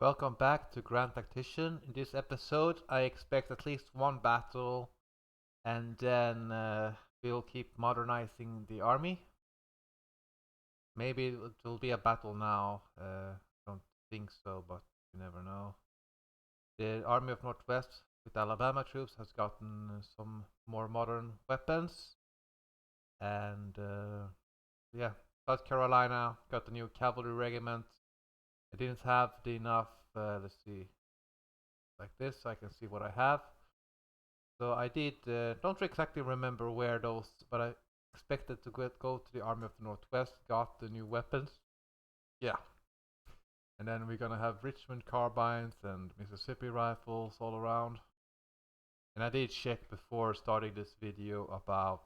Welcome back to Grand Tactician. In this episode, I expect at least one battle, and then we'll keep modernizing the army. Maybe it will be a battle now. Don't think so, but you never know. The Army of Northwest with Alabama troops has gotten some more modern weapons, and yeah, South Carolina got a new cavalry regiment. I didn't have the enough. Let's see, like this, so I can see what I have. So I did, don't exactly remember where those, but I expected to go to the Army of the Northwest, got the new weapons. Yeah. And then we're gonna have Richmond carbines and Mississippi rifles all around. And I did check before starting this video about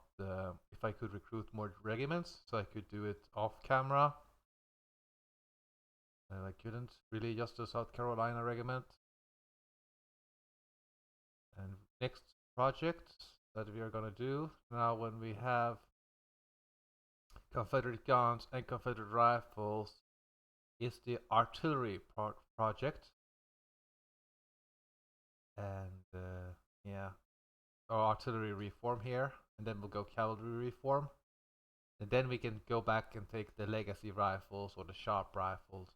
if I could recruit more regiments, so I could do it off camera. And I couldn't, really just the South Carolina regiment. And next project that we are gonna do now when we have Confederate guns and Confederate rifles is the artillery project. And yeah, or artillery reform here, and then we'll go cavalry reform. And then we can go back and take the legacy rifles or the sharp rifles.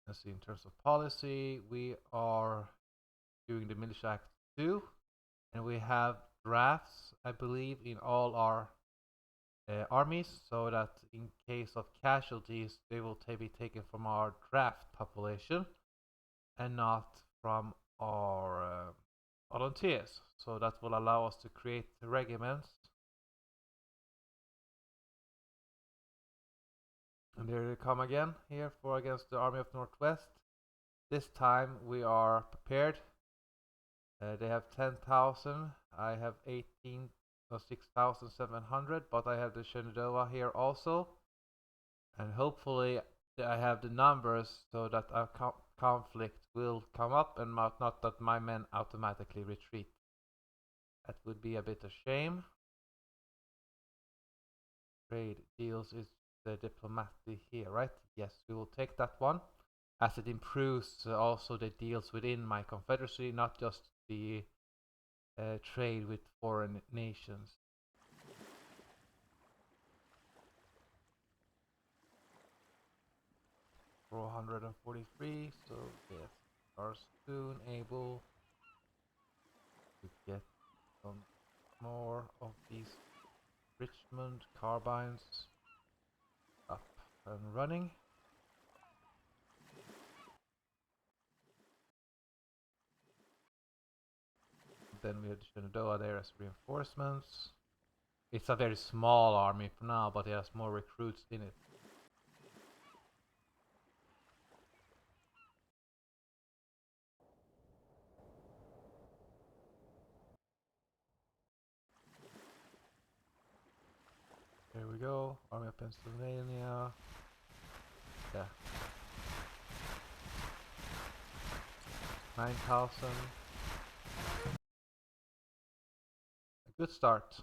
Let's see, in terms of policy, we are doing the Militia Act 2, and we have drafts, I believe, in all our armies, so that in case of casualties, they will be taken from our draft population and not from our volunteers. So that will allow us to create regiments. And there they come again here for against the Army of Northwest. This time we are prepared. They have 10,000. I have 18 or 6,700, but I have the Shenandoah here also. And hopefully I have the numbers so that a conflict will come up and not that my men automatically retreat. That would be a bit of shame. Trade deals is the diplomacy here, right? Yes, we will take that one, as it improves also the deals within my confederacy, not just the trade with foreign nations. For 143, so yes, are soon able to get some more of these Richmond carbines up and running. Then we have the Shenandoah there as reinforcements. It's a very small army for now, but it has more recruits in it. There we go, Army of Pennsylvania. Yeah. 9,000. A good start.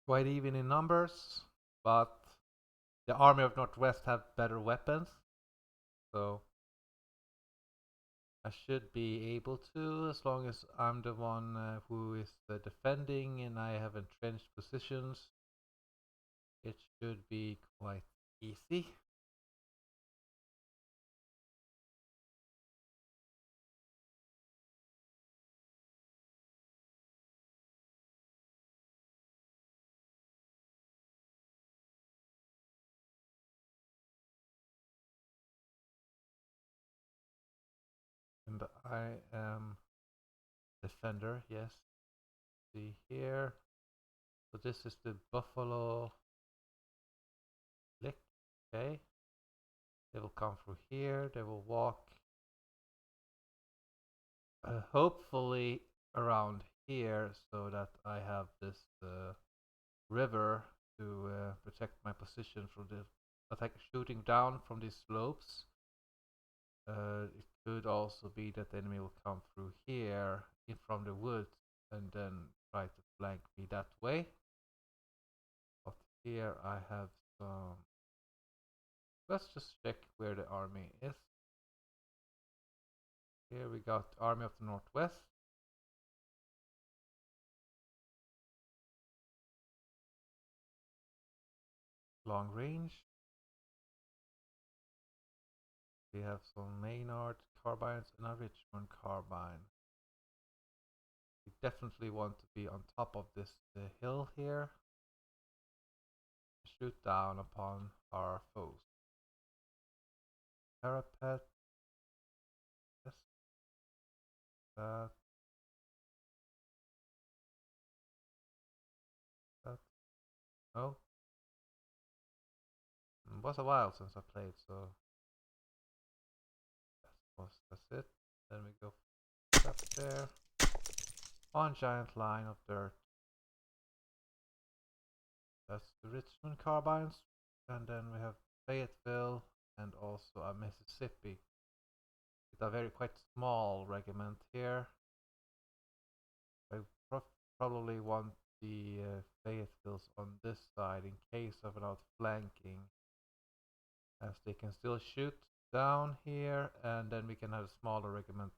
Quite even in numbers, but the Army of Northwest have better weapons, so I should be able to, as long as I'm the one who is defending and I have entrenched positions. It should be quite easy. And I am defender, yes. See here. So this is the Buffalo Lick. Okay. They will come through here. They will walk. Hopefully around here so that I have this river to protect my position from the attack shooting down from these slopes. It could also be that the enemy will come through here in from the woods and then try to flank me that way. But here I have some. Let's just check where the army is. Here we got Army of the Northwest. Long range. We have some Maynard carbines and a Richmond carbine. We definitely want to be on top of this hill here. Shoot down upon our foes. Parapet. Yes. That. That. Oh. It was a while since I played, so that's it. Then we go up there. One giant line of dirt. That's the Richmond carbines. And then we have Fayetteville and also a Mississippi. It's a very quite small regiment here. I probably want the Fayettevilles on this side in case of an outflanking, as they can still shoot down here, and then we can have a smaller regiment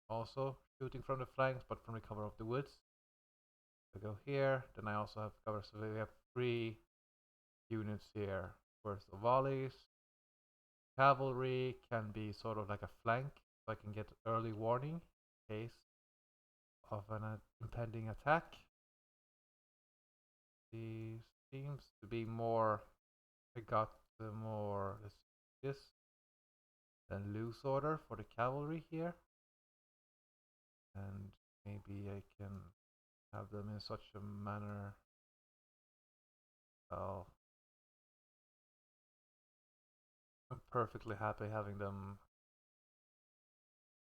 also shooting from the flanks, but from the cover of the woods. I go here, then I also have cover, so we have 3 units here worth of volleys. Cavalry can be sort of like a flank, so I can get early warning in case of an impending attack. He seems to be more. I got more this than loose order for the cavalry here, and maybe I can have them in such a manner. Well, I'm perfectly happy having them.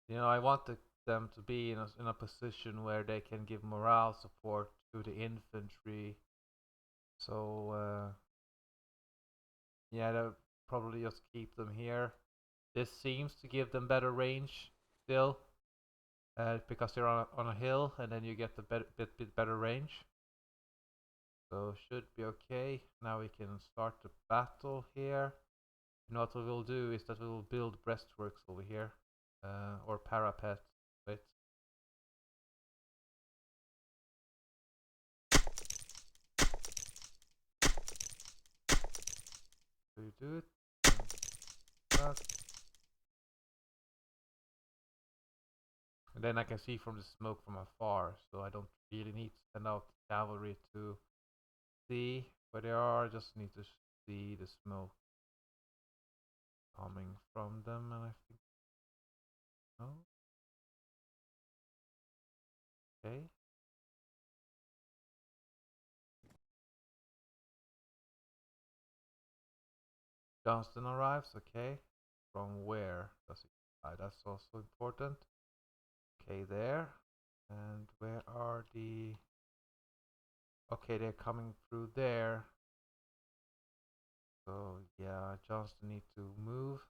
You know, I wanted them to be in a position where they can give morale support to the infantry. So yeah, they'll probably just keep them here. This seems to give them better range still, because they're on a hill, and then you get the bit better range. So should be okay. Now we can start the battle here. And what we will do is that we will build breastworks over here, or parapet. Wait. So you do it. And then I can see from the smoke from afar, so I don't really need to send out cavalry to see where they are. I just need to see the smoke coming from them, and I think no. Okay. Johnston arrives. Okay. From where does he fly? That's also important. Okay, there. And where are the? Okay, they're coming through there. So yeah, Johnston needs to move.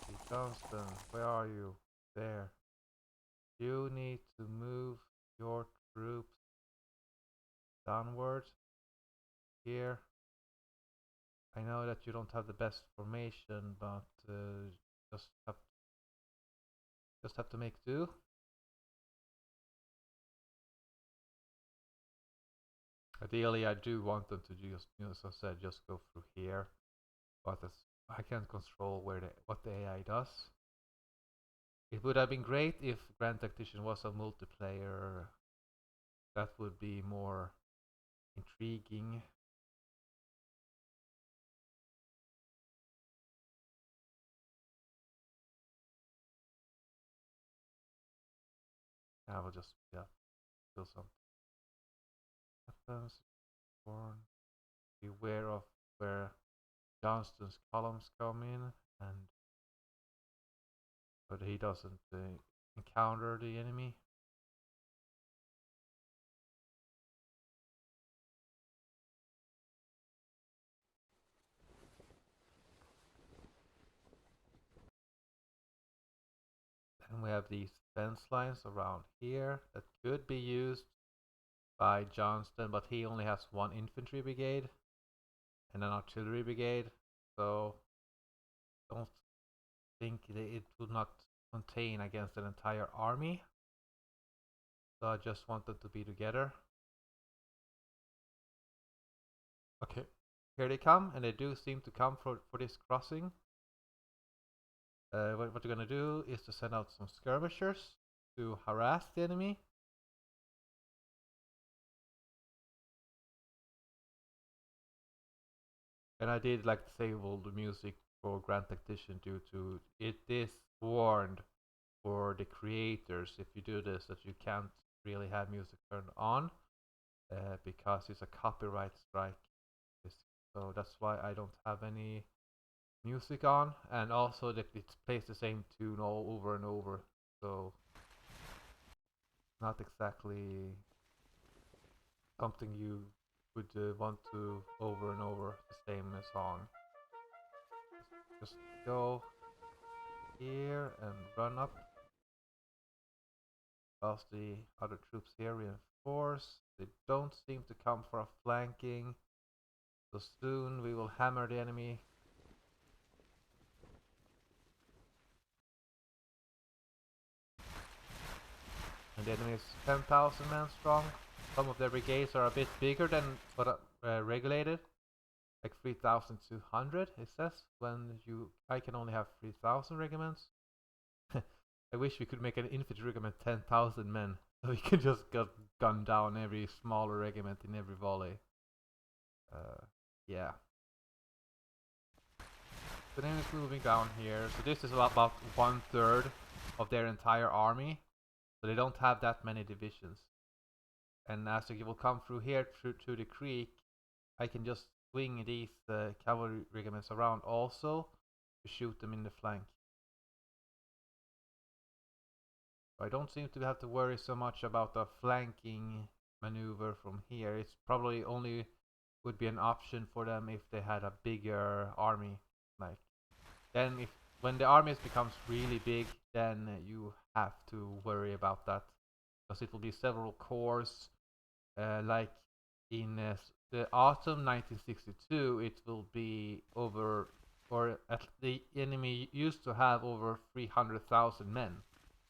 Hey, Johnston, where are you? There. You need to move your troops downwards here. I know that you don't have the best formation, but just have to make do. Ideally, I do want them to just, as I said, just go through here, but I can't control what the AI does. It would have been great if Grand Tactician was a multiplayer. That would be more intriguing. I will just do some weapons. Beware of where Johnston's columns come in, and but he doesn't encounter the enemy. Then we have these fence lines around here that could be used by Johnston, but he only has one infantry brigade and an artillery brigade, so don't think that it would not contain against an entire army. So I just want them to be together. Okay, here they come, and they do seem to come for this crossing. What you're gonna do is to send out some skirmishers to harass the enemy. And I did like disable the music for Grand Tactician due to it is warned for the creators if you do this that you can't really have music turned on because it's a copyright strike. So that's why I don't have any music on, and also that it plays the same tune all over and over. So not exactly something you would want to over and over the same song. Just go here and run up whilst the other troops here reinforce. They don't seem to come for a flanking, so soon we will hammer the enemy. And the enemy is 10,000 men strong. Some of their brigades are a bit bigger than what regulated, like 3,200 it says, when I can only have 3,000 regiments. I wish we could make an infantry regiment 10,000 men, so we could just gun down every smaller regiment in every volley. Yeah. The name is moving down here, so this is about 1/3 of their entire army, so they don't have that many divisions. And as they will come through here through the creek, I can just swing these cavalry regiments around also to shoot them in the flank. I don't seem to have to worry so much about the flanking maneuver from here. It's probably only would be an option for them if they had a bigger army. Like then if when the armies becomes really big, then you have to worry about that because it will be several corps. Like in the autumn 1962, it will be over, or the enemy used to have over 300,000 men.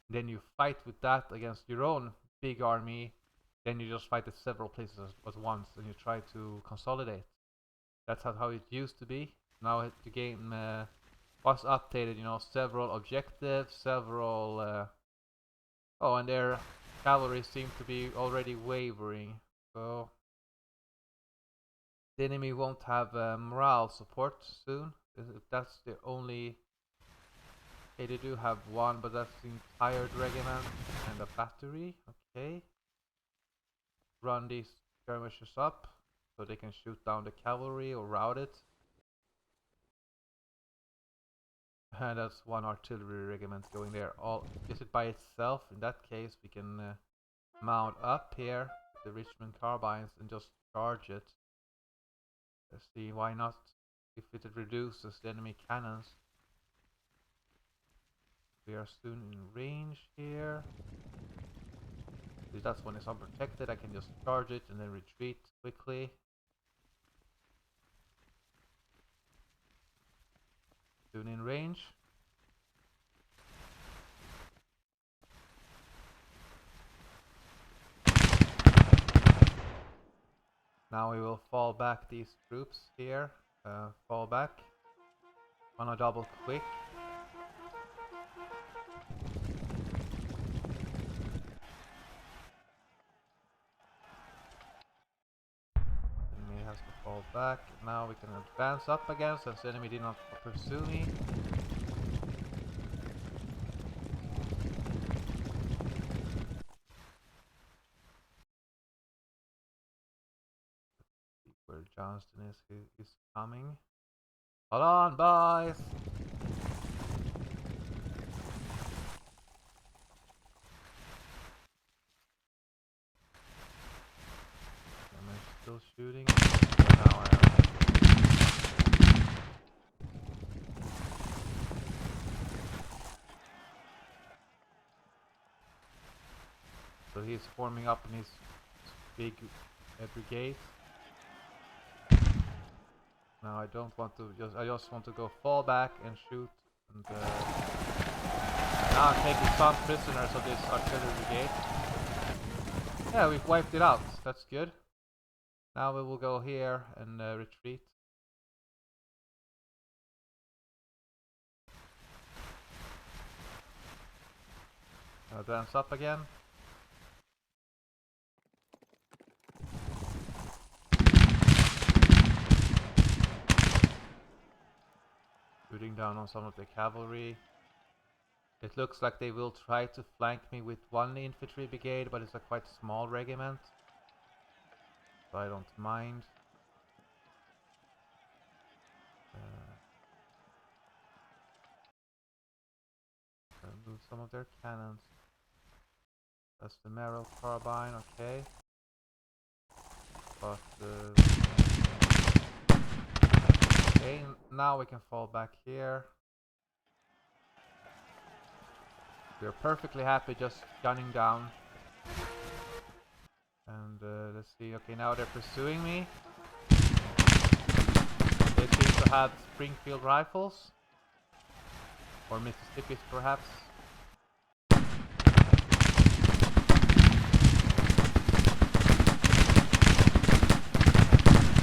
Then you fight with that against your own big army. Then you just fight at several places at once, and you try to consolidate. That's how it used to be. Now the game was updated. You know, several objectives, several. Oh, and their cavalry seem to be already wavering. So the enemy won't have morale support soon. That's the only. Okay, they do have one, but that's the entire regiment and a battery. Okay. Run these skirmishers up so they can shoot down the cavalry or rout it. And that's one artillery regiment going there. Is it by itself? In that case, we can mount up here the Richmond carbines and just charge it. Let's see, why not? If it reduces the enemy cannons. We are soon in range here. If that's when it's unprotected, I can just charge it and then retreat quickly. Soon in range. Now we will fall back these troops here. Fall back. On a double quick. Enemy has to fall back. Now we can advance up again since the enemy did not pursue me. Where Johnston is, he is coming. Hold on, boys! So he's forming up in his big brigade. Now I don't want to I just want to go fall back and shoot. And now I'm taking some prisoners of this artillery brigade. Yeah, we've wiped it out. That's good. Now we will go here and retreat. Advance up again. Shooting down on some of the cavalry. It looks like they will try to flank me with one infantry brigade, but it's a quite small regiment. So I don't mind. Move some of their cannons. That's the Merrill carbine, okay. But okay, now we can fall back here. We're perfectly happy just gunning down. And let's see, okay, now they're pursuing me. They seem to have Springfield rifles. Or Mississippi's perhaps.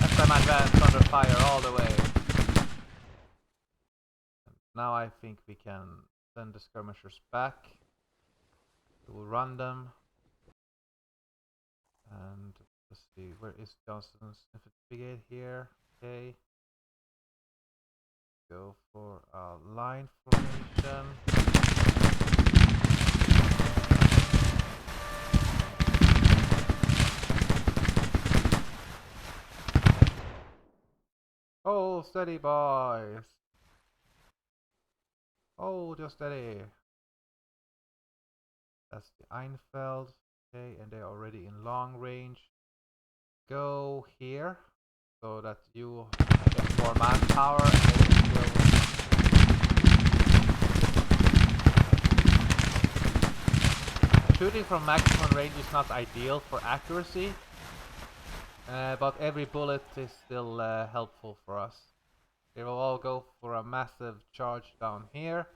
As I'm advanced under fire all the way. And now I think we can send the skirmishers back. We will run them. And let's see, where is Johnston's infantry brigade here? Okay. Go for a line formation. Oh, steady boys. Oh, just steady. That's the Einfeld. Okay, and they're already in long range. Go here so that you get more manpower. Shooting from maximum range is not ideal for accuracy, but every bullet is still helpful for us. They will all go for a massive charge down here.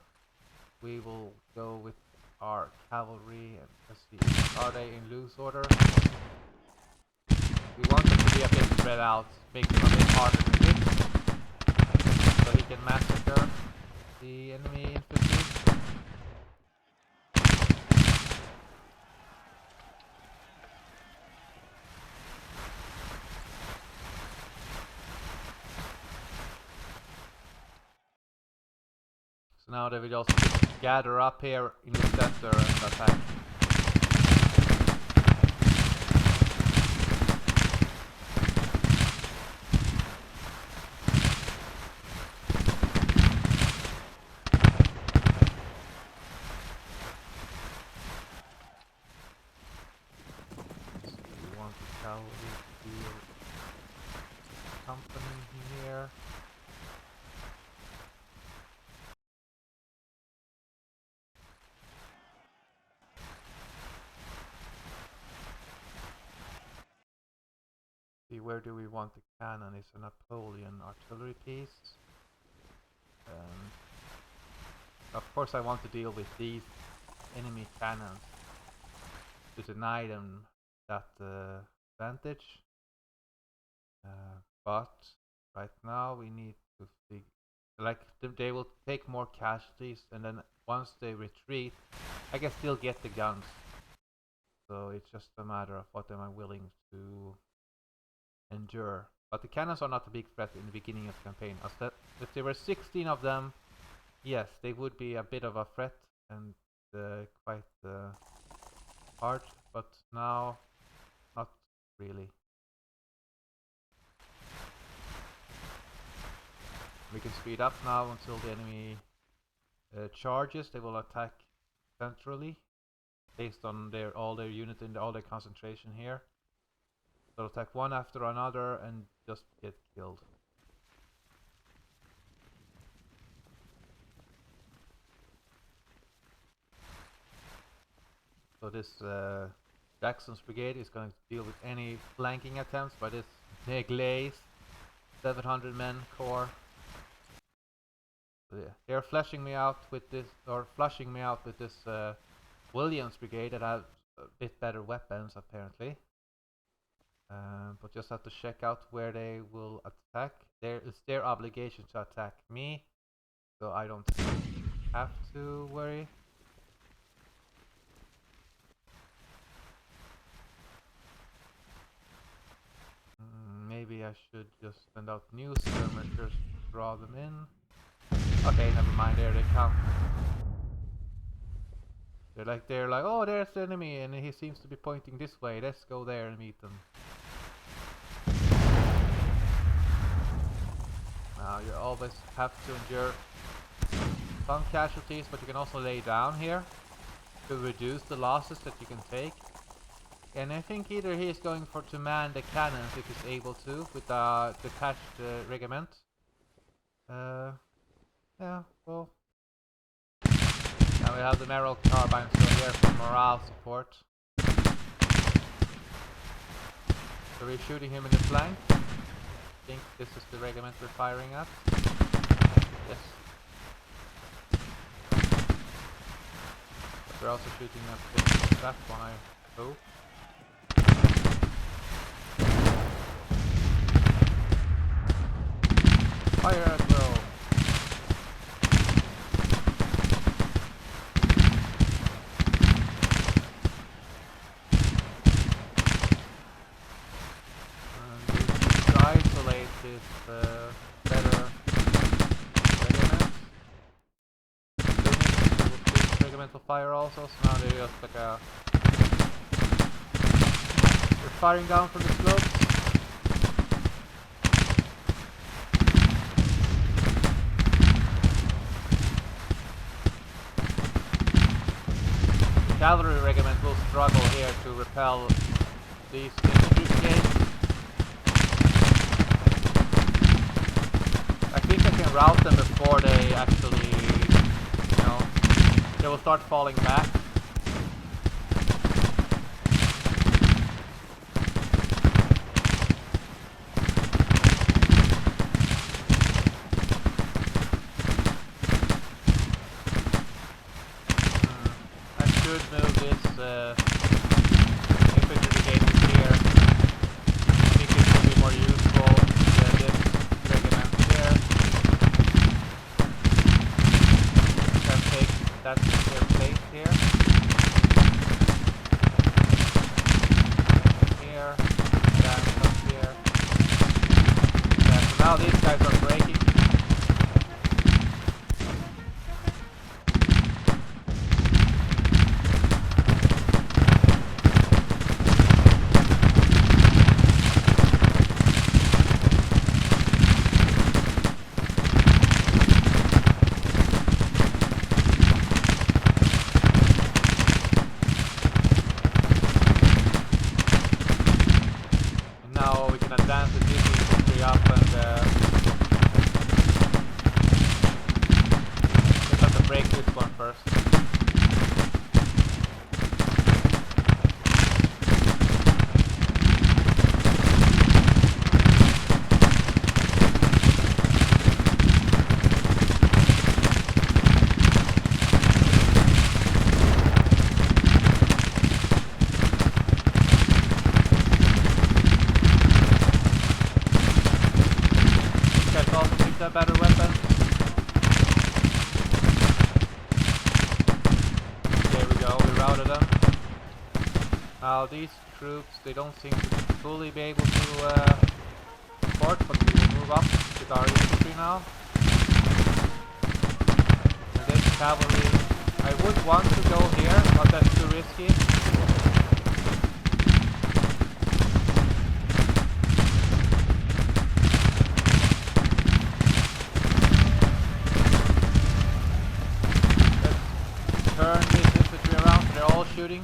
We will go with our cavalry and let's see, are they in loose order? We want them to be a bit spread out, make them a bit harder to hit, so he can massacre the enemy infantry. So now they will just gather up here in the center and attack. Company here. See, where do we want the cannon? It's a Napoleon artillery piece. Of course I want to deal with these enemy cannons to deny them that advantage. But right now we need to figure, like they will take more casualties, and then once they retreat, I can still get the guns. So it's just a matter of what am I willing to endure. But the cannons are not a big threat in the beginning of the campaign. If there were 16 of them, yes, they would be a bit of a threat and quite hard, but now not really. We can speed up now until the enemy charges. They will attack centrally based on all their unit and all their concentration here. They'll attack one after another and just get killed. So this Jackson's brigade is going to deal with any flanking attempts by this Neglace 700 men corps. So yeah, they're flashing me out with this, Williams brigade that has a bit better weapons apparently. But just have to check out where they will attack. It's their obligation to attack me, so I don't have to worry. Maybe I should just send out new skirmishers to draw them in. Okay, never mind, there they come. They're like, oh, there's the enemy, and he seems to be pointing this way. Let's go there and meet them. Now you always have to endure some casualties, but you can also lay down here to reduce the losses that you can take. And I think either he is going to man the cannons if he's able to with the detached regiment. Yeah, well. Now we have the Merrill carbines still here for morale support. So we're shooting him in the flank. I think this is the regiment we're firing at. Yes. But we're also shooting at that one, I hope. Fire at will. Isolate this better regiment. This regiment will fire also, so now they're just like a... They're firing down from the slopes. The cavalry regiment will struggle here to repel these infantry brigades. I think I can rout them before they actually, they will start falling back. I should move this infantry brigade here. I think it will be more useful than this regiment here. Can take that their place here. Here, that up here. Yeah, so now these guys are breaking. Now we can advance the infantry up and just have to break this one first. Better weapons. There we go, we routed them. Now these troops, they don't seem to fully be able to support, but we will move up with our infantry now. And this cavalry, I would want to go here, but that's too risky. Turn this infantry around, they're all shooting.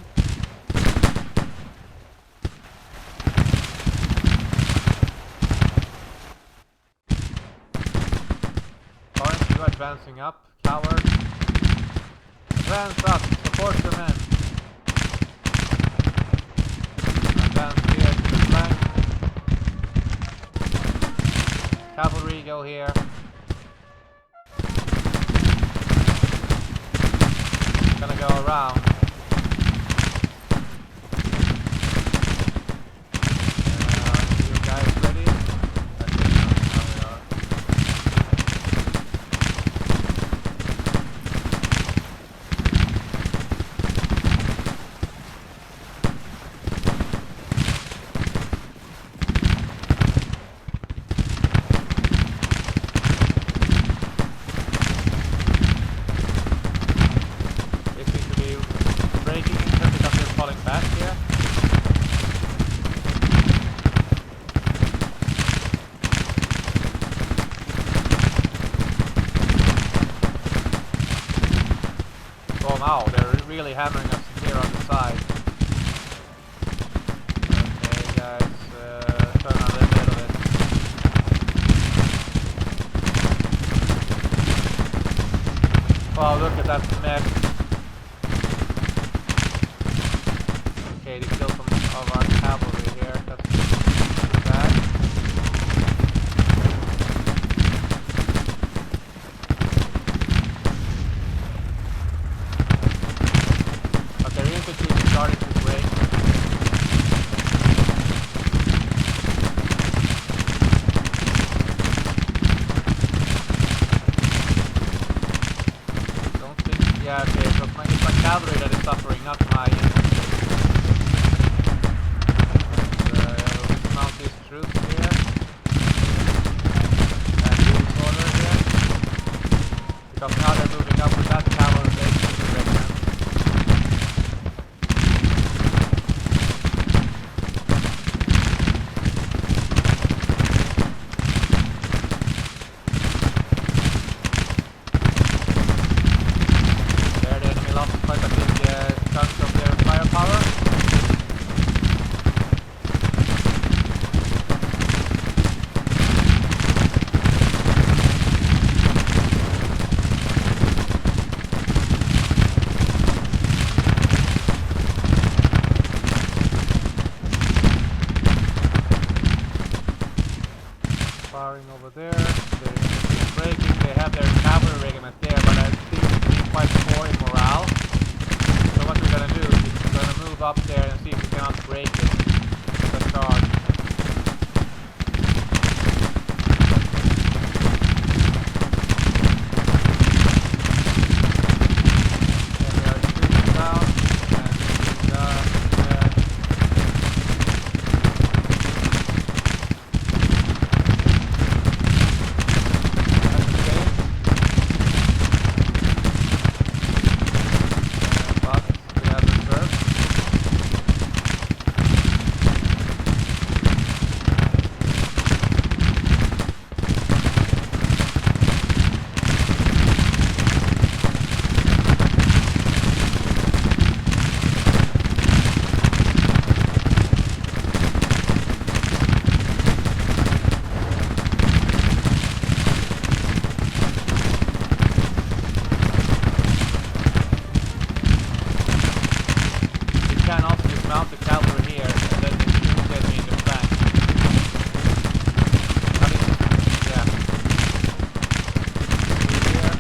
Aren't you advancing up, coward? Advance up, support your men. go here. Gonna go around. You guys ready? Wow, they're really hammering us here on the side. Okay, guys, turn a little bit of it. Wow, look at that mech. Okay, they killed some of our cavalry here. That's too bad. Starting to break. Don't think, yeah, okay, so it's my cavalry that is suffering, not my infantry. And we'll dismount these troops here. And use order here. Because now they're moving up with that cavalry base to the regiment. Over there, they're breaking, they have their cavalry regiment there, but I think it's being quite poor in morale. So what we're gonna do is we're gonna move up there and see if we cannot break it. The charge. And we are shooting down, and mount the cavalry here, and then they shoot get me in the flank. I mean, yeah. Here.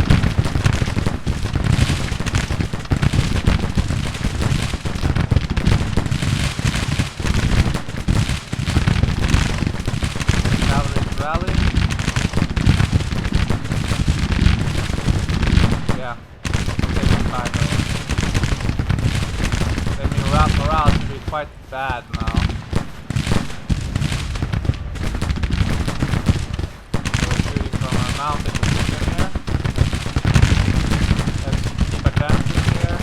Cavalry's rallying. Yeah. Taking fire though. Morale should be quite bad now. So we're shooting from our mountain position here. Let's keep advancing here.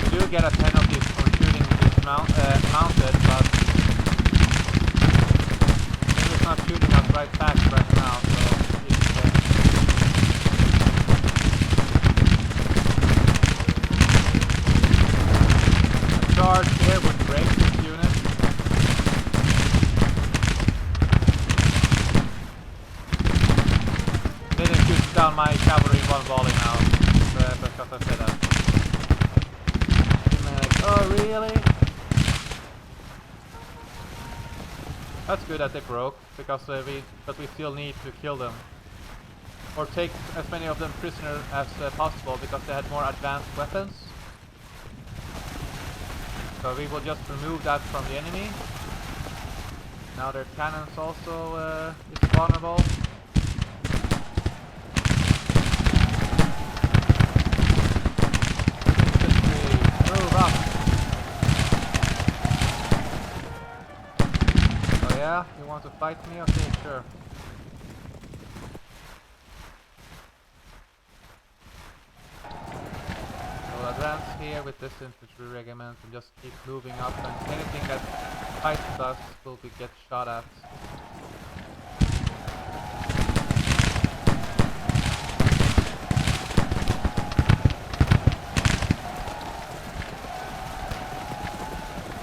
We do get a penalty for shooting this mounted, but it's not shooting us right back right now, so a charge here would break this unit. They didn't shoot down my cavalry in one volley now, because I said that. Really? That's good that they broke, because we still need to kill them. Or take as many of them prisoner as possible, because they had more advanced weapons. So we will just remove that from the enemy. Now their cannons also is vulnerable. Infantry, move up! Oh yeah? You want to fight me? Okay, sure. We'll advance here with this infantry regiment and just keep moving up, and anything that fights us will get shot at.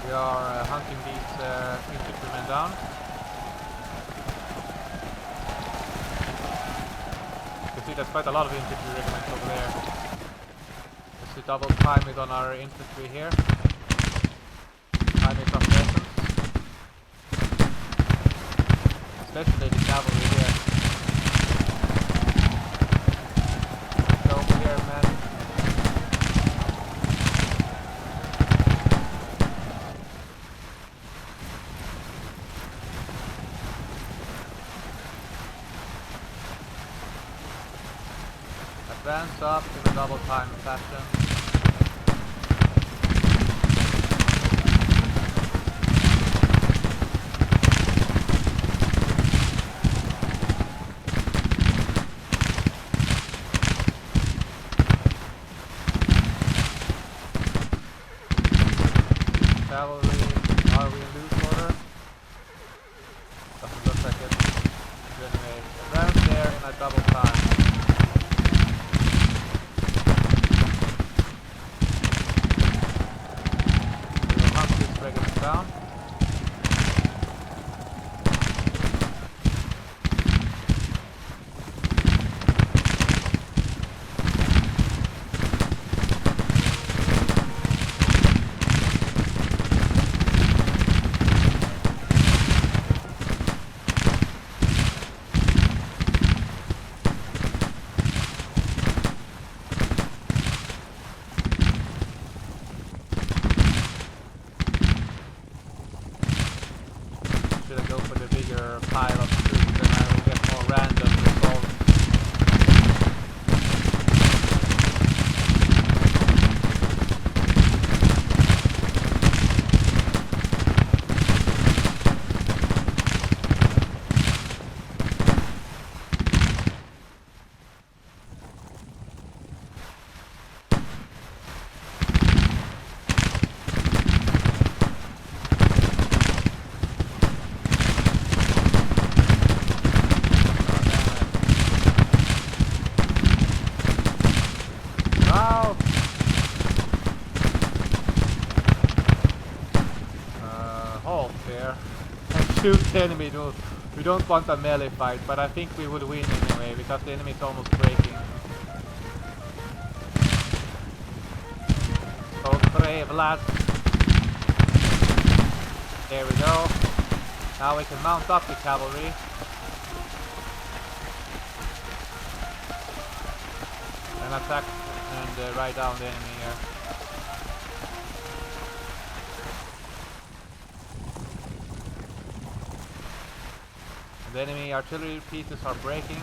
We are hunting these infantrymen down. You can see there's quite a lot of infantry regiments over there. Let's do double time it on our infantry here. Time it of essence. Especially the cavalry here. Go over here, man. Advance up in a double time fashion. Cavalry, are we in loose order? Doesn't look like it. Anyway, advance there in a double time. Down. Should I go for the bigger pile of troops, then I will get more random results. Halt there. And shoot the enemy. We don't want a melee fight, but I think we would win anyway, because the enemy is almost breaking. So brave lads. There we go. Now we can mount up the cavalry. And attack and ride down the enemy here. The enemy artillery pieces are breaking.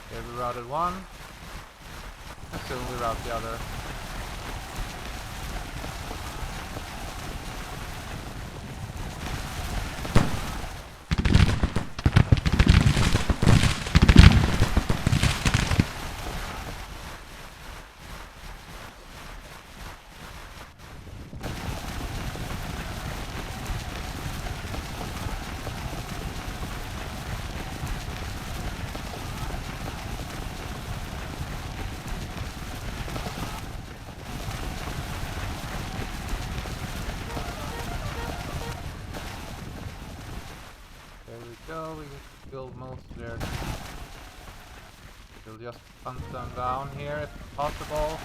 Okay, we routed one. And soon we route the other. animals. We'll just hunt them down here if possible.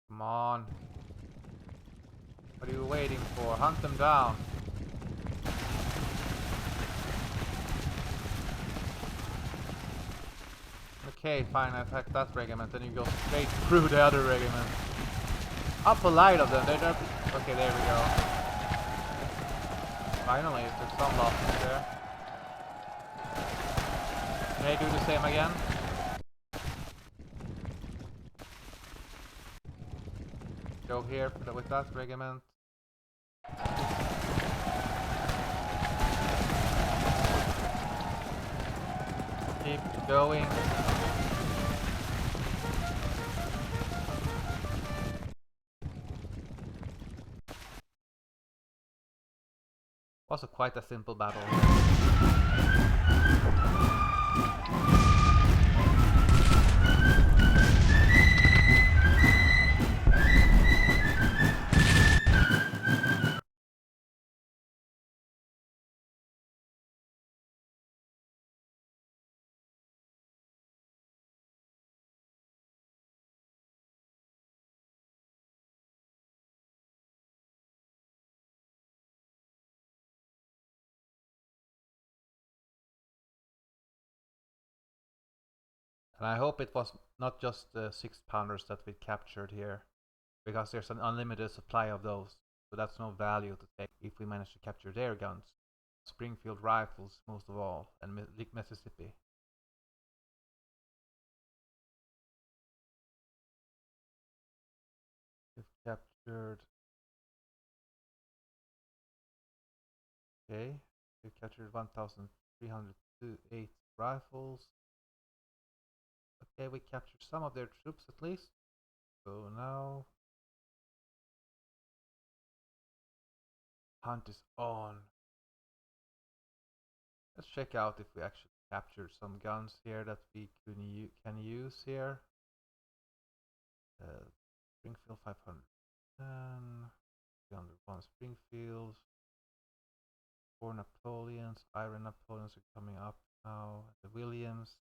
Come on. What are you waiting for? Hunt them down. Okay, fine, I attack that regiment, then you go straight through the other regiment. How polite of them, they're not... Okay, there we go. Finally, there's some losses there. Can I do the same again? Go here with that regiment. Keep going. Also quite a simple battle. And I hope it was not just the 6-pounders that we captured here, because there's an unlimited supply of those, so that's no value to take if we manage to capture their guns. Springfield rifles most of all, and Mississippi. We've captured... Okay, we captured 1,308 rifles. Okay, we captured some of their troops at least. So now... Hunt is on. Let's check out if we actually captured some guns here that we can use here. Springfield 510, 301 Springfields, 4 Napoleons, Iron Napoleons are coming up now, the Williams.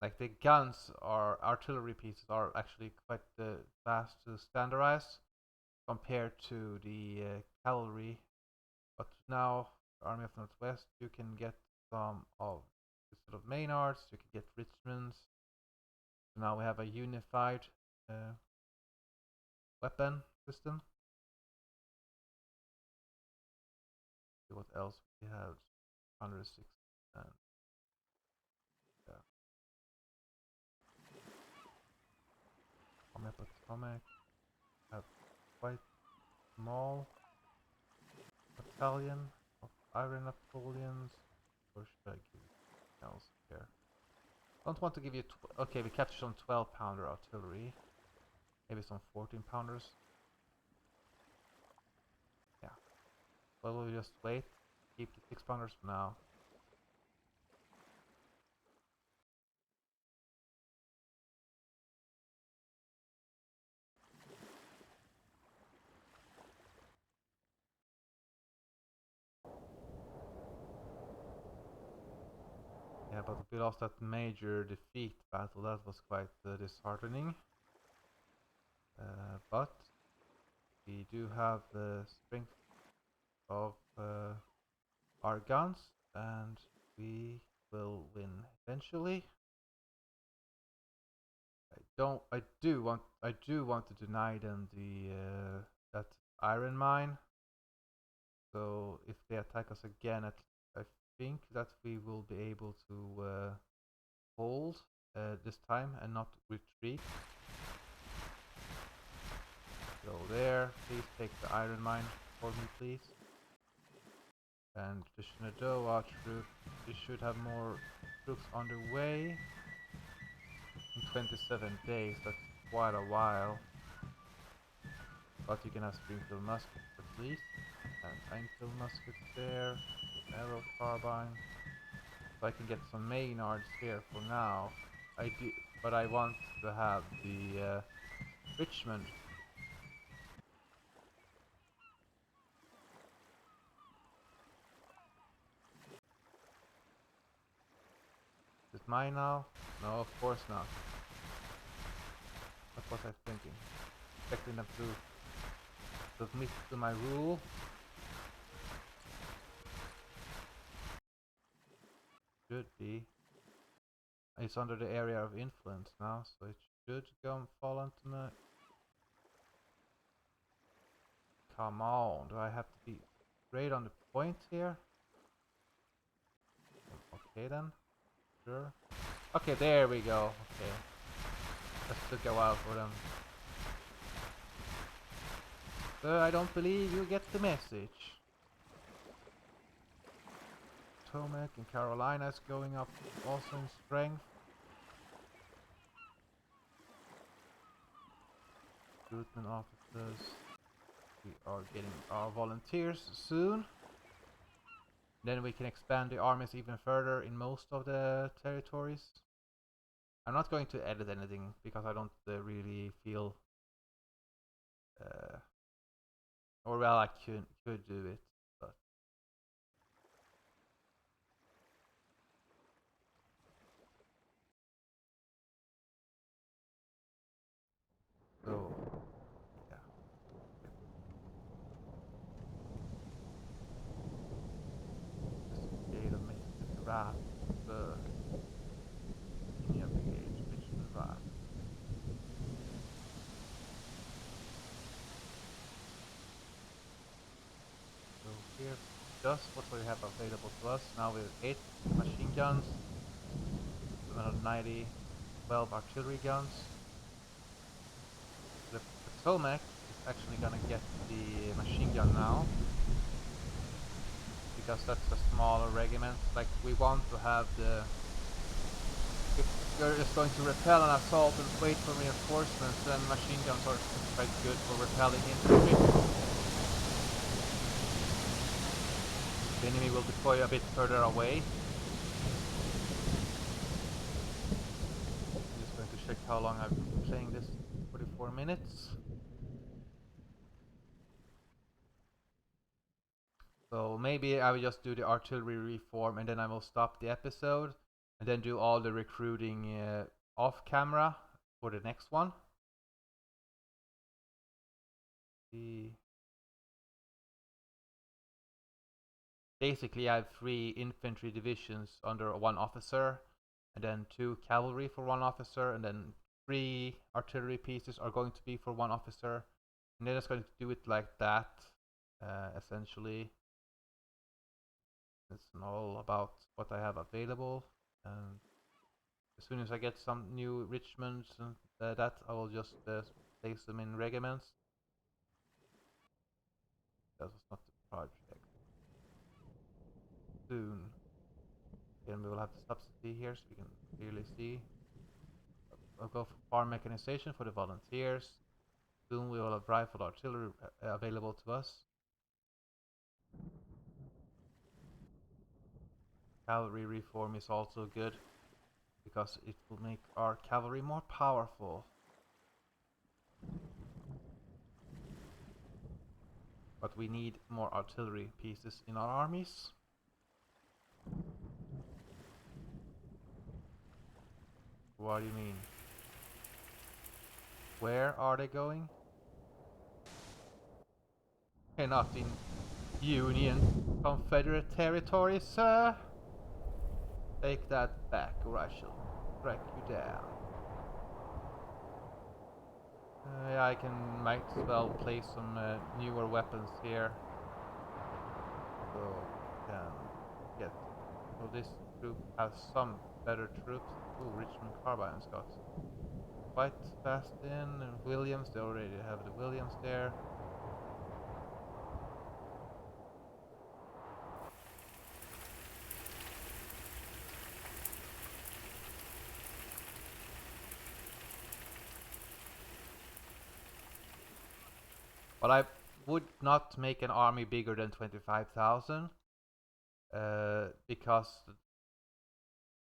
Like the guns or artillery pieces are actually quite fast to standardize compared to the cavalry. But now, Army of Northwest, you can get some of instead of Maynards, you can get Richmonds. So now we have a unified weapon system. See what else we have. 106 and yeah. Army of Potomac have quite small battalion of Iron Napoleons. Or should I give you something else here? Don't want to give you... Okay, we captured some 12-pounder artillery. Maybe some 14-pounders. Yeah. Well, we'll just wait. Keep the 6-pounders for now. Yeah, but we lost that major defeat battle. That was quite disheartening. But we do have the strength of our guns, and we will win eventually. I do want to deny them the that iron mine. So if they attack us again, I think that we will be able to hold this time and not retreat. Go there. Please take the iron mine for me, please. And the Shenandoah troop, we should have more troops on the way. In 27 days, that's quite a while. But you can have Springfield muskets at least. And Einfield muskets there. Arrow carbine. So I can get some Maynards here for now. But I want to have the Richmond. Is it mine now? No, of course not. What was I thinking? Expecting them to submit to my rule. Should be. It's under the area of influence now, so it should go and fall onto my... Come on, do I have to be straight on the point here? Okay then, sure. Okay, there we go. Okay, just took a while for them. But I don't believe you get the message. Potomac and Carolina is going up also in strength. Recruitment officers. We are getting our volunteers soon. Then we can expand the armies even further in most of the territories. I'm not going to edit anything because I don't really feel... or well, I could do it, but... So, yeah. Brigade of Mississippi Wrath. Virginia Brigade, Richmond Wrath. So here's just what we have available to us. Now with 8 machine guns, 790, 12 artillery guns. The Potomac is actually gonna get the machine gun now, because that's a smaller regiment. Like, we want to have the... If you're just going to repel an assault and wait for reinforcements, then machine guns are quite good for repelling infantry. The enemy will deploy a bit further away. I'm just going to check how long I've been playing this. 44 minutes. So maybe I will just do the artillery reform and then I will stop the episode and then do all the recruiting off camera for the next one. Basically I have 3 infantry divisions under 1 officer, and then 2 cavalry for 1 officer, and then 3 artillery pieces are going to be for 1 officer, and then it's going to do it like that, essentially. It's all about what I have available, and as soon as I get some new Richmonds and that, I will just place them in regiments. That was not the project. Soon. Again, we will have the subsidy here so we can clearly see. I'll go for farm mechanization for the volunteers. Soon we will have rifle artillery available to us. Cavalry reform is also good, because it will make our cavalry more powerful. But we need more artillery pieces in our armies. What do you mean? Where are they going? Okay, not in Union Confederate territories, sir. Take that back or I shall track you down. Yeah, I might as well place some newer weapons here. So can get... So this troop has some better troops. Ooh, Richmond Carbine's got quite fast in, and Williams, they already have the Williams there. But I would not make an army bigger than 25,000, because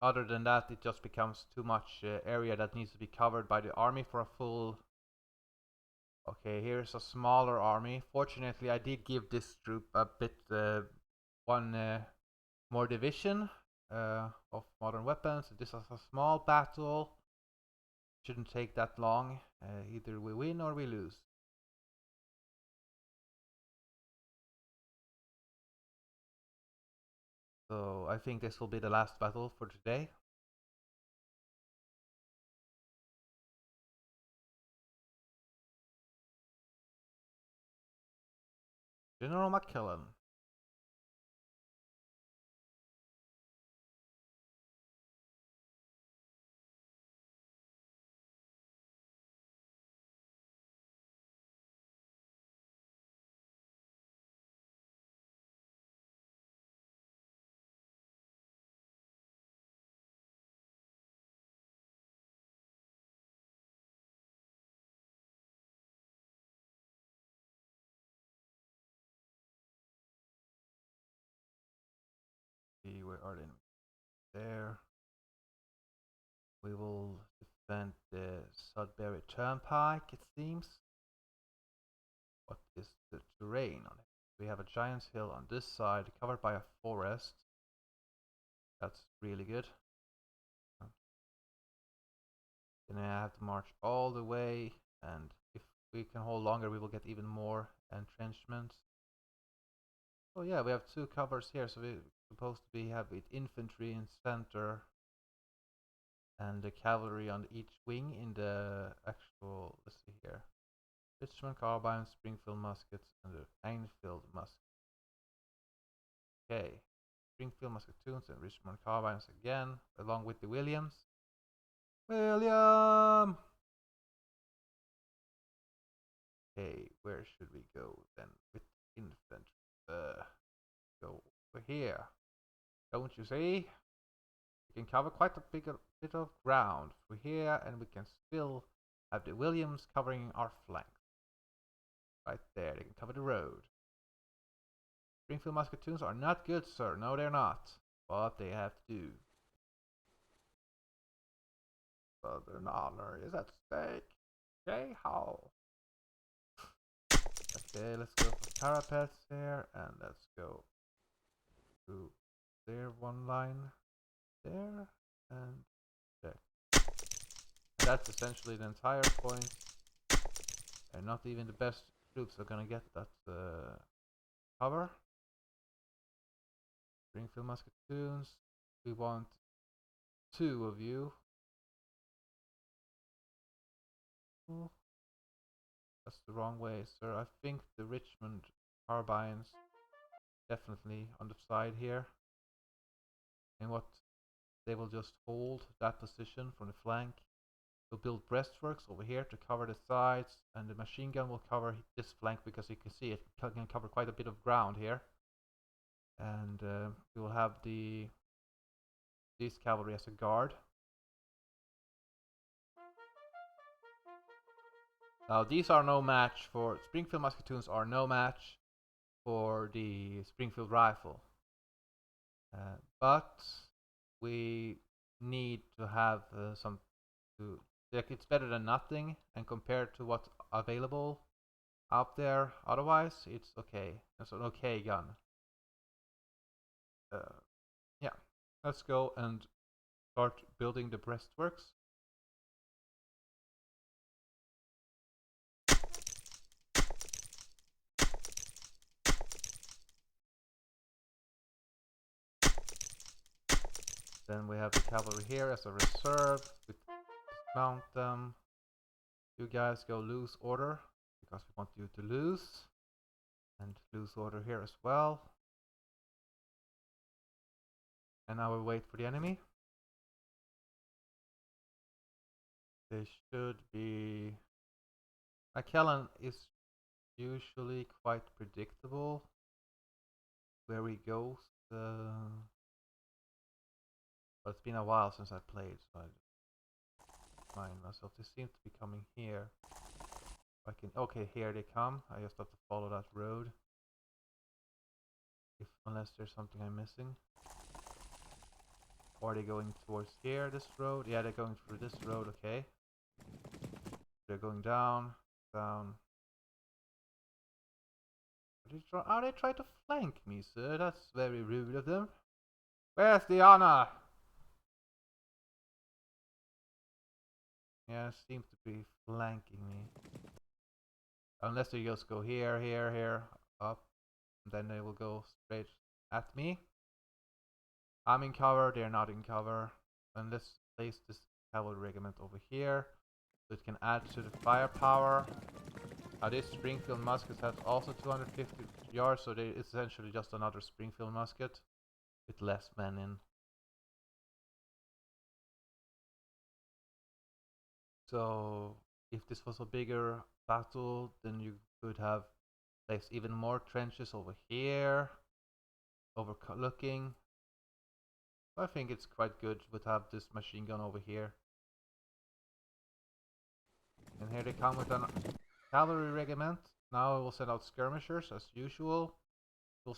other than that it just becomes too much area that needs to be covered by the army for a full... Okay, here's a smaller army. Fortunately, I did give this troop a bit one more division, of modern weapons. This is a small battle. Shouldn't take that long. Either we win or we lose. So I think this will be the last battle for today. General McKellen. See, where are they? There. We will defend the Sudbury Turnpike, it seems. What is the terrain on it? We have a giant hill on this side, covered by a forest. That's really good. Then I have to march all the way, and if we can hold longer, we will get even more entrenchments. Oh yeah, we have two covers here, so we're supposed to have with infantry in center and the cavalry on each wing in the actual, let's see here, Richmond carbines, Springfield muskets, and the Enfield muskets. Okay, Springfield musketoons and Richmond carbines again, along with the Williams. William! Okay, where should we go then with infantry? Go over here. Don't you see? We can cover quite a bit of ground through here, and we can still have the Williams covering our flank. Right there, they can cover the road. Springfield musketoons are not good, sir. No, they're not. But they have to do. Southern honor is at stake. Okay, how? Okay, let's go for parapets here, and let's go through there one line, there, and there. And that's essentially the entire point. And not even the best troops are gonna get that cover. Springfield musketoons, we want 2 of you. Oh, that's the wrong way, sir. I think the Richmond carbines definitely on the side here. And what they will just hold that position from the flank. We'll build breastworks over here to cover the sides, and the machine gun will cover this flank because you can see it can cover quite a bit of ground here. And we will have these cavalry as a guard. Now these are no match for Springfield musketoons are no match for the Springfield rifle, but we need to have some to like it's better than nothing, and compared to what's available out there, otherwise it's okay. It's an okay gun. Yeah, let's go and start building the breastworks. Then we have the cavalry here as a reserve. We dismount them. You guys go lose order because we want you to lose. And lose order here as well. And now we wait for the enemy. They should be... McKellen is usually quite predictable where he goes. But it's been a while since I played, so I find myself. They seem to be coming here. I can here they come. I just have to follow that road. Unless there's something I'm missing. Or are they going towards here, this road? Yeah, they're going through this road, okay. They're going down, down. They try to flank me, sir. That's very rude of them. Where's the honor? Yeah, seems to be flanking me. Unless they just go here, here, here, up. And then they will go straight at me. I'm in cover, they're not in cover. And let's place this cavalry regiment over here. So it can add to the firepower. This Springfield musket has also 250 yards, so it's essentially just another Springfield musket with less men in. So if this was a bigger battle, then you could have placed even more trenches over here, overlooking. I think it's quite good to have this machine gun over here. And here they come with a cavalry regiment. Now I will send out skirmishers as usual. We'll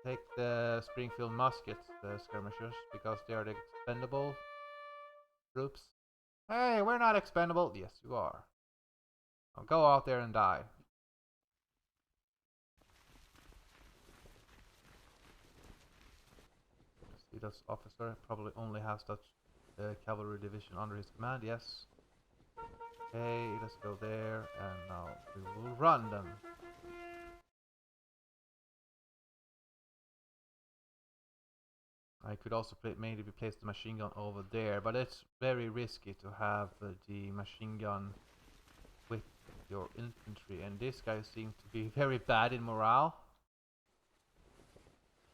take the Springfield muskets, the skirmishers, because they are the expendable troops. Hey, we're not expendable. Yes, you are. Now go out there and die. See, that officer probably only has that cavalry division under his command. Yes. Okay, let's go there, and now we will run them. I could also maybe place the machine gun over there, but it's very risky to have the machine gun with your infantry, and these guys seem to be very bad in morale.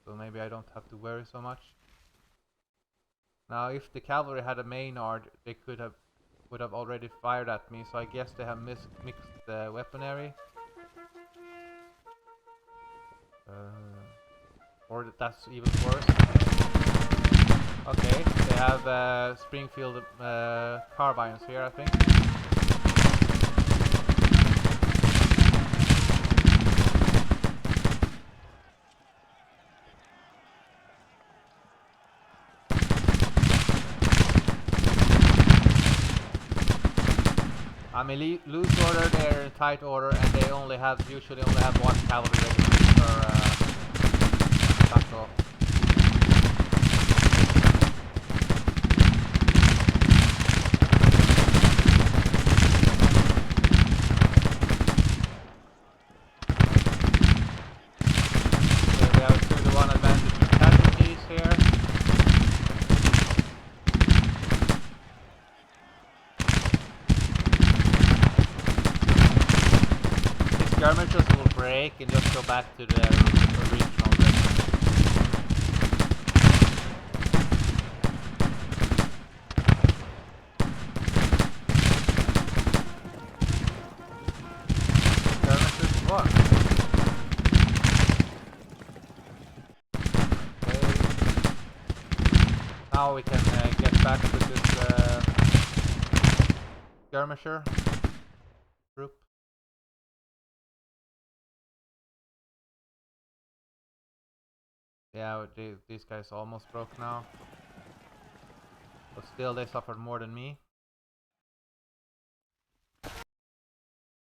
So maybe I don't have to worry so much. Now, if the cavalry had a Maynard, they would have already fired at me, so I guess they have mixed the weaponry. Or that's even worse. Okay, they have Springfield carbines here, I think. I'm in loose order, they're in tight order, and they usually only have one cavalry regiment per battle. Okay, we have a 2-to-1 advantage in casualties here. Skirmishers will break and just go back to their original regiment. Skirmishers what? Okay. Now we can get back to this skirmisher group. Yeah, these guys almost broke now. But still, they suffered more than me.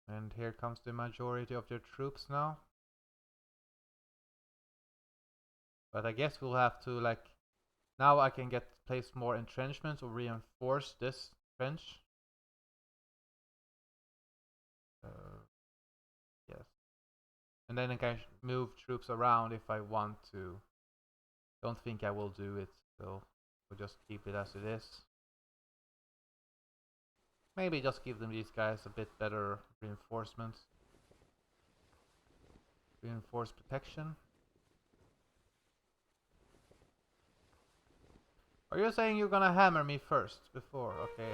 And here comes the majority of their troops now. But I guess we'll have to, like... Now I can place more entrenchments or reinforce this trench. Yes. And then I can move troops around if I want to. Don't think I will do it, so we'll just keep it as it is. Maybe just give them these guys a bit better reinforcements. Reinforced protection. Are you saying you're gonna hammer me first before? Okay.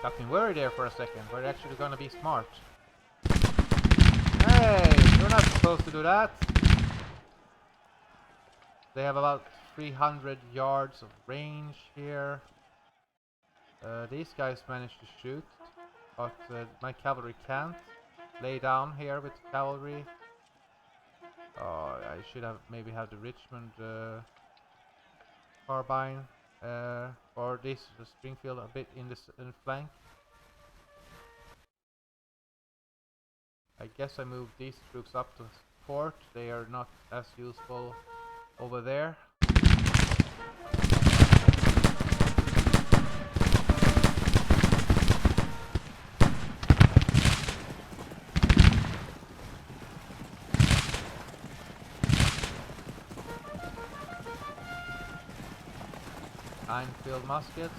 Got me worried there for a second. We're actually gonna be smart. Hey, you're not supposed to do that. They have about 300 yards of range here. These guys managed to shoot, but my cavalry can't. Lay down here with the cavalry. Oh, I should have maybe had the Richmond carbine or this Springfield a bit in the flank. I guess I moved these troops up to support. They are not as useful. over there. Field muskets.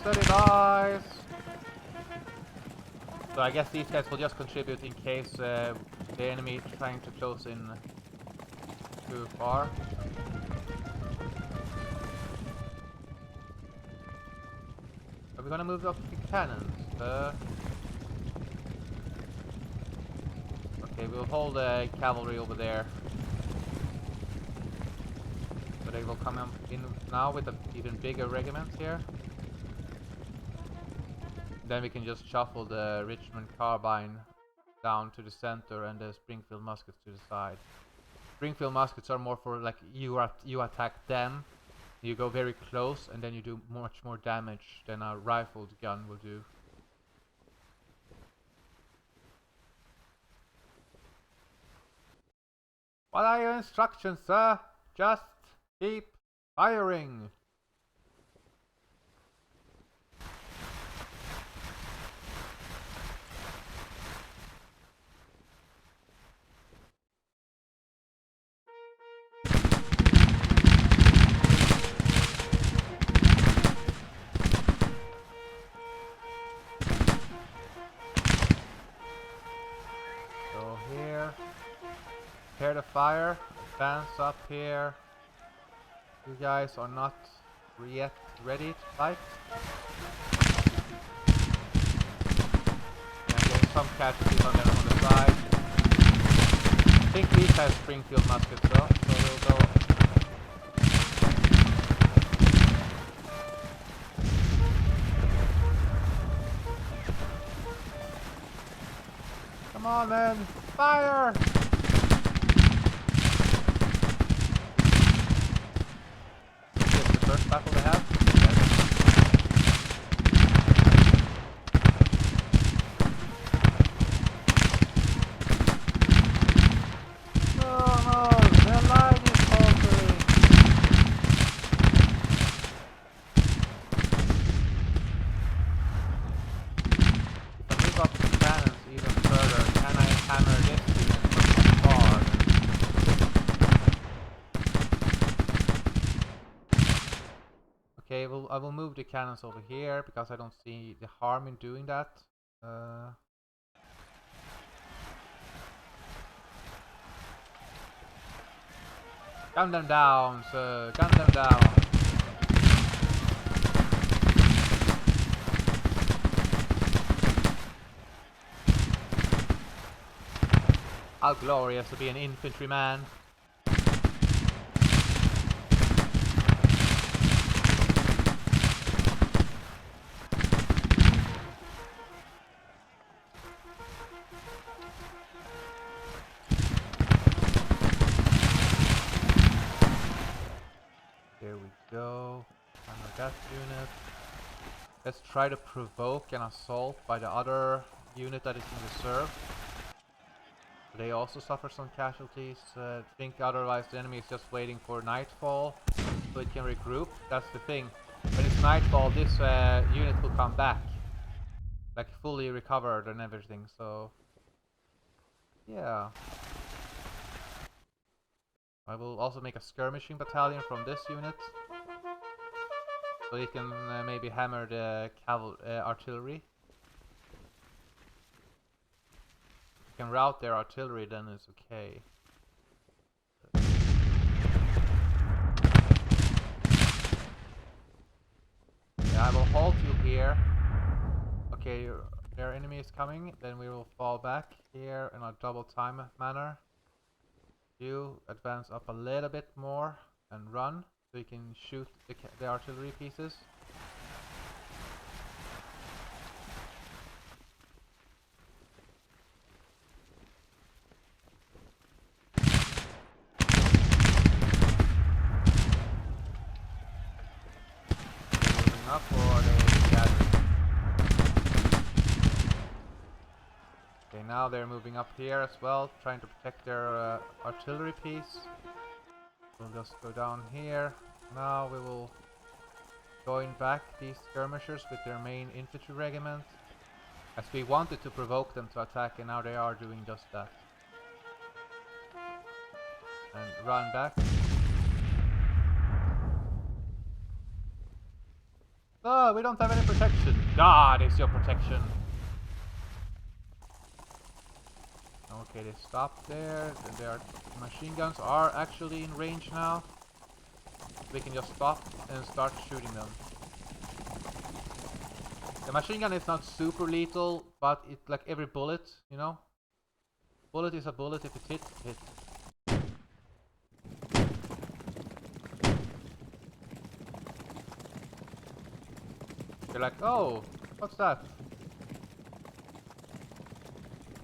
Steady dies! So I guess these guys will just contribute in case the enemy is trying to close in too far. Are we gonna move up the cannons? Okay, we'll hold the cavalry over there. So they will come in now with an even bigger regiment here. Then we can just shuffle the Richmond carbine down to the center and the Springfield muskets to the side. Springfield muskets are more for like you attack them, you go very close, and then you do much more damage than a rifled gun will do. What are your instructions, sir? Just keep firing. Prepare to fire. Advance up here. You guys are not yet ready to fight. And there's some casualties on the side. I think these have Springfield muskets though, so we'll go. Come on then, fire! First battle they have. No, their line is faltering. If I move up the cannons even further, can I hammer this unit from far? Okay, I will move the cannons over here because I don't see the harm in doing that. Gun them down, sir. Gun them down. How glorious to be an infantryman. There we go. Hammer that unit. Let's try to provoke an assault by the other unit that is in reserve. They also suffer some casualties. I think otherwise the enemy is just waiting for nightfall so it can regroup. That's the thing. When it's nightfall, this unit will come back. Like fully recovered and everything, so... yeah. I will also make a skirmishing battalion from this unit. So you can maybe hammer the artillery. You can rout their artillery, then it's okay. Yeah, I will halt you here. Okay, their enemy is coming, then we will fall back here in a double time manner. You advance up a little bit more and run so you can shoot the artillery pieces. Moving up or they gathering? Okay, now they're moving up here as well, trying to protect their artillery piece. We'll just go down here. Now we will join back these skirmishers with their main infantry regiment, as we wanted to provoke them to attack, and now they are doing just that. And run back. Oh, we don't have any protection. God is your protection. Okay, they stopped there. Their machine guns are actually in range now. We can just stop and start shooting them. The machine gun is not super lethal, but it's like every bullet, you know? Bullet is a bullet. If it hits, it hits. You're like, oh, what's that?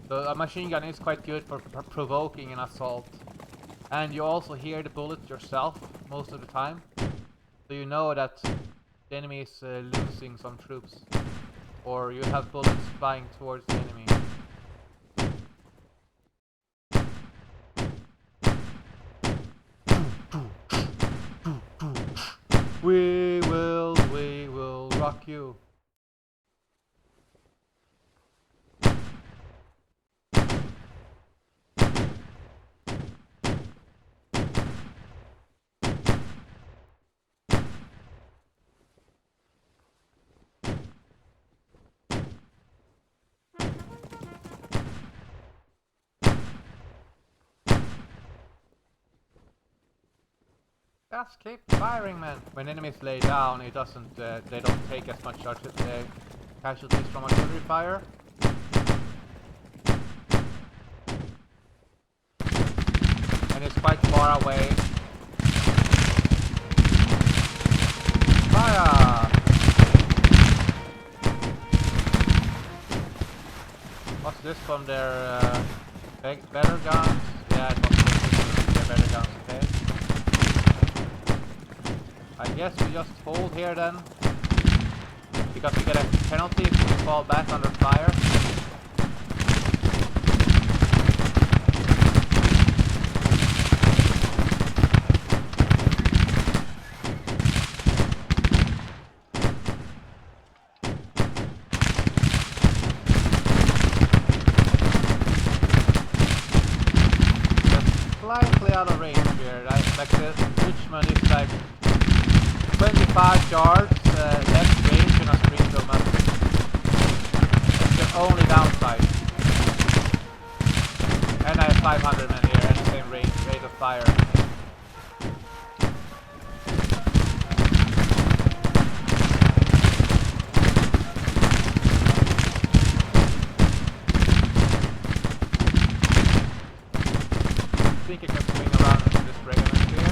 So a machine gun is quite good for provoking an assault. And you also hear the bullet yourself most of the time. So you know that the enemy is losing some troops. Or you have bullets flying towards the enemy. We will rock you. Just keep firing, man. When enemies lay down, it doesn't. They don't take as much casualties from artillery fire. And it's quite far away. Fire! What's this from their better guns? Yeah, it must be their better guns. Okay. I guess we just hold here then, because we get a penalty if we fall back under fire. Just slightly out of range here. Like the Richmond is like 25 yards left range in a Springfield map. That's the only downside. And I have 500 men here and the same rate of fire. I think I can swing around into this regiment here.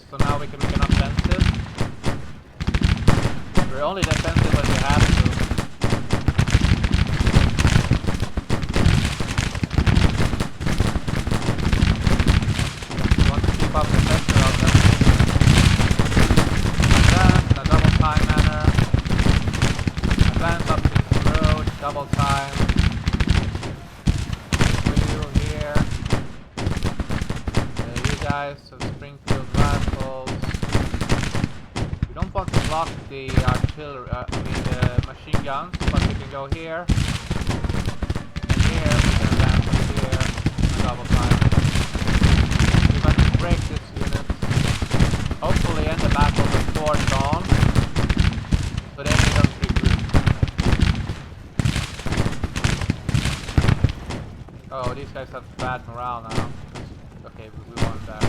So now we can make an offensive. We're only defensive when we have to. We want to keep up the pressure of them. Advance in a double time manner. Advance up to guys, so Springfield rifles. We don't want to block the artillery, the machine guns, but we can go here, and here, we can advance up here, and double time. We're going to break this unit, hopefully end the battle before dawn, so then we don't regroup. Oh, these guys have bad morale now. Okay, we won that.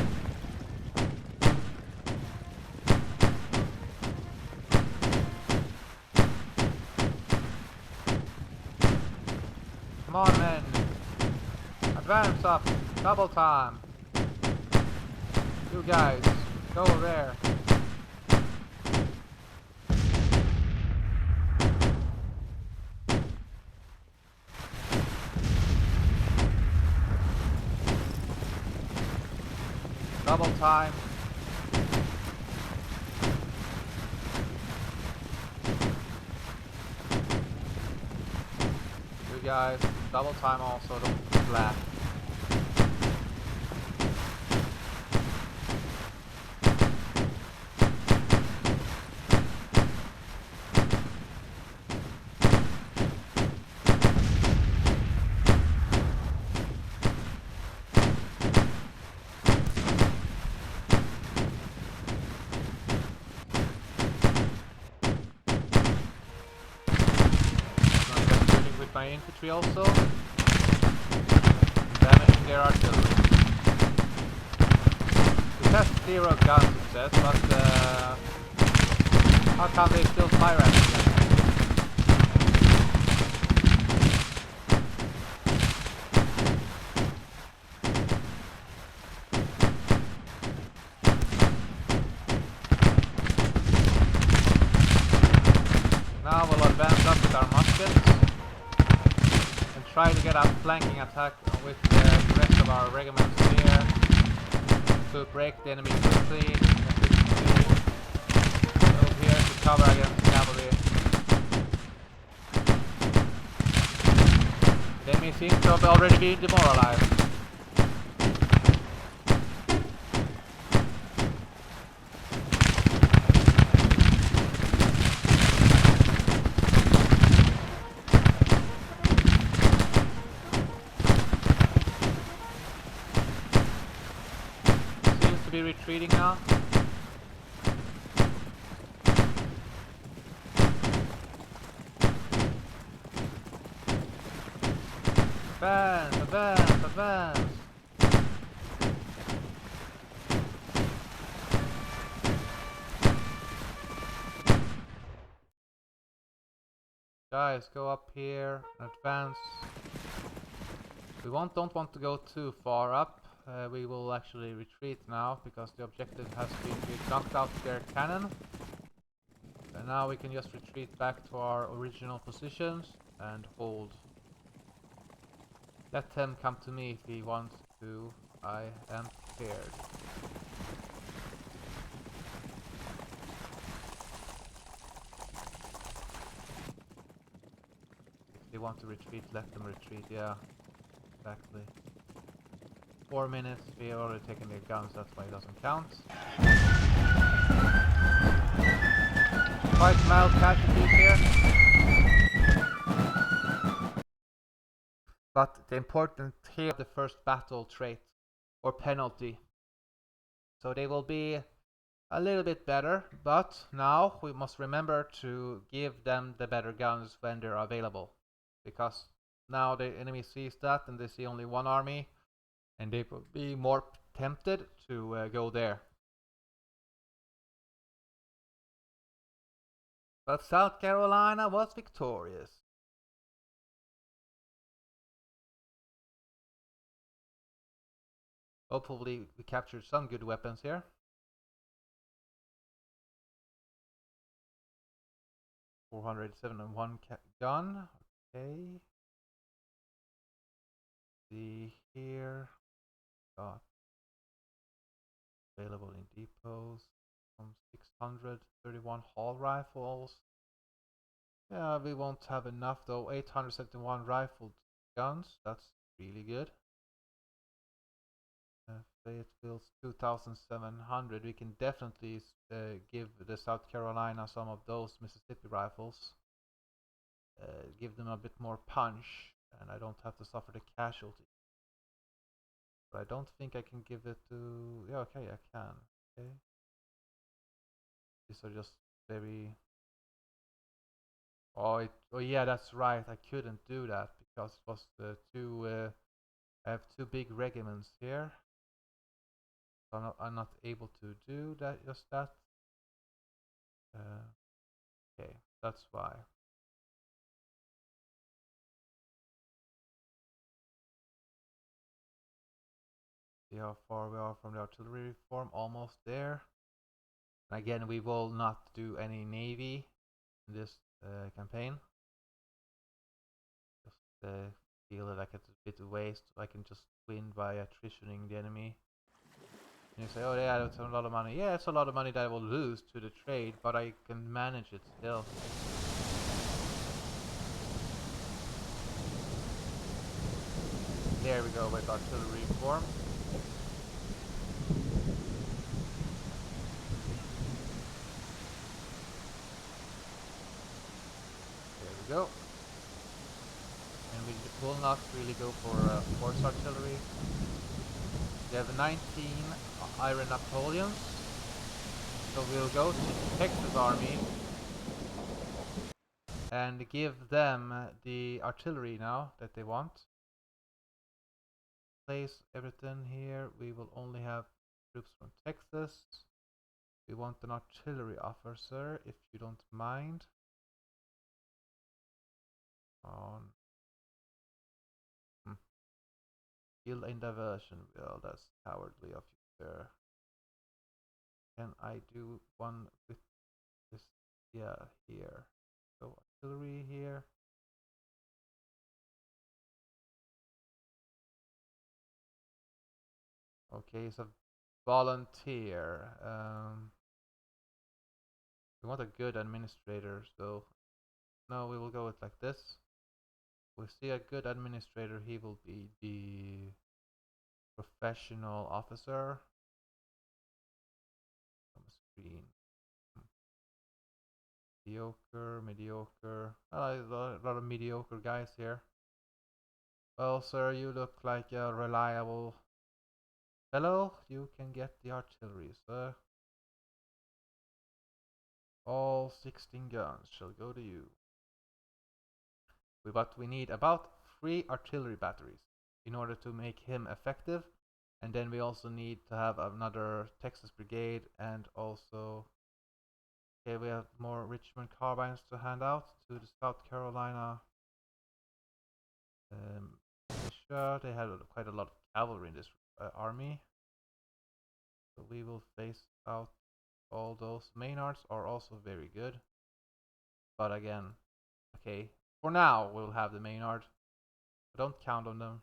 Come on, men. Advance up. Double time. You guys, go over there. Double time. You guys, double time also, don't slack. My infantry also, damaging their artillery. We test 0 gun success, but how come they still fire at me? Now we'll advance up with our muskets. Try to get a flanking attack with the rest of our regiments here to break the enemy quickly. Move here to cover against cavalry. The enemy seems to have already been demoralized. Be retreating now. Advance, advance, advance. Guys, go up here and advance. We don't want to go too far up. We will actually retreat now because the objective has been we've knocked out their cannon. And now we can just retreat back to our original positions and hold. Let him come to me if he wants to. I am prepared. If they want to retreat, let them retreat. Yeah, exactly. 4 minutes, we have already taken their guns, that's why it doesn't count. Quite mild casualties here. But the important here, the first battle trait or penalty. So they will be a little bit better, but now we must remember to give them the better guns when they're available. Because now the enemy sees that and they see only one army. And they will be more tempted to go there. But South Carolina was victorious. Hopefully we captured some good weapons here. $471 gun. Okay. See here. Got available in depots. Some 631 Hall rifles. Yeah, we won't have enough though. 871 rifled guns. That's really good. Fayetteville's 2,700. We can definitely give the South Carolina some of those Mississippi rifles. Give them a bit more punch, and I don't have to suffer the casualty. But I don't think I can give it to... Yeah, okay, I can. Okay. These are just very... Oh, yeah, that's right. I couldn't do that because it was the two... I have two big regiments here. So I'm not able to do that. Just that. Okay, that's why. See how far we are from the artillery reform. Almost there. And again, we will not do any navy in this campaign. Just feel like it's a bit of waste. I can just win by attritioning the enemy. And you say, oh yeah, that's a lot of money. Yeah, it's a lot of money that I will lose to the trade, but I can manage it still. There we go with artillery reform. There we go. And we will not really go for horse artillery. We have 19 Iron Napoleons. So we'll go to the Texas Army and give them the artillery now that they want. Place everything here. We will only have troops from Texas. We want an artillery officer, if you don't mind. On skill in diversion. Well, that's cowardly of you, sir. Can I do one with this? Yeah, here. So artillery here. Okay, it's a volunteer. We want a good administrator, so no, we will go with like this. We see a good administrator, he will be the professional officer. On the screen. Mediocre, mediocre. A lot of mediocre guys here. Well, sir, you look like a reliable fellow. You can get the artillery, sir. All 16 guns shall go to you. But we need about 3 artillery batteries in order to make him effective. And then we also need to have another Texas brigade, and also... Okay, we have more Richmond carbines to hand out to the South Carolina militia. They had quite a lot of cavalry in this army. So we will phase out all those. Maynards are also very good. But again, okay, for now we'll have the Maynard. But don't count on them.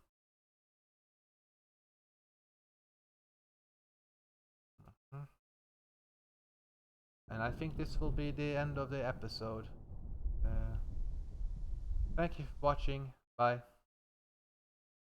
And I think this will be the end of the episode. Thank you for watching. Bye.